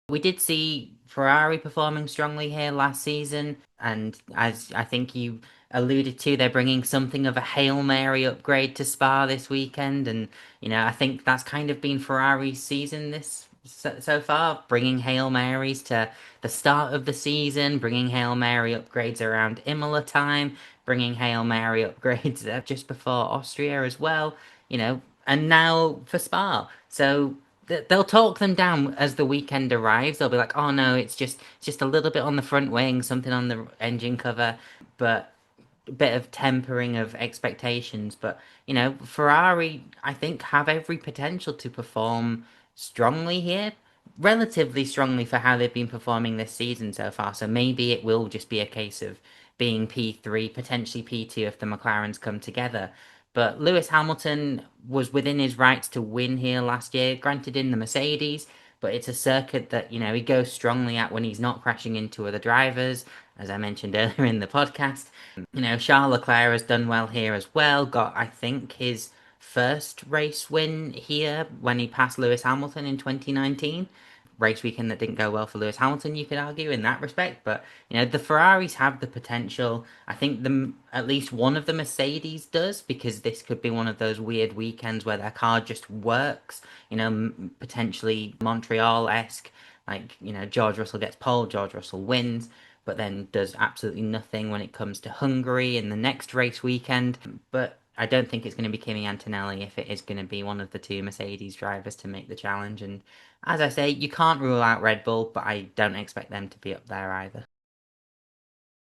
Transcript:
We did see Ferrari performing strongly here last season, and as I think you alluded to, they're bringing something of a Hail Mary upgrade to Spa this weekend, and I think that's kind of been Ferrari's season this so far, bringing Hail Marys to the start of the season, bringing Hail Mary upgrades around Imola time, bringing Hail Mary upgrades just before Austria as well, and now for Spa. So they'll talk them down as the weekend arrives. They'll be like, "Oh no, it's just a little bit on the front wing, something on the engine cover," but a bit of tempering of expectations. But Ferrari, I think, have every potential to perform strongly here, relatively strongly for how they've been performing this season so far. So maybe it will just be a case of being P3, potentially P2 if the McLarens come together. But Lewis Hamilton was within his rights to win here last year, granted in the Mercedes, but it's a circuit that, he goes strongly at when he's not crashing into other drivers, as I mentioned earlier in the podcast. Charles Leclerc has done well here as well, got, I think, his first race win here when he passed Lewis Hamilton in 2019. Race weekend that didn't go well for Lewis Hamilton, you could argue in that respect. But the Ferraris have the potential. I think at least one of the Mercedes does, because this could be one of those weird weekends where their car just works. Potentially Montreal-esque. Like George Russell gets pole, George Russell wins, but then does absolutely nothing when it comes to Hungary in the next race weekend. But I don't think it's going to be Kimi Antonelli if it is going to be one of the two Mercedes drivers to make the challenge. And as I say, you can't rule out Red Bull, but I don't expect them to be up there either.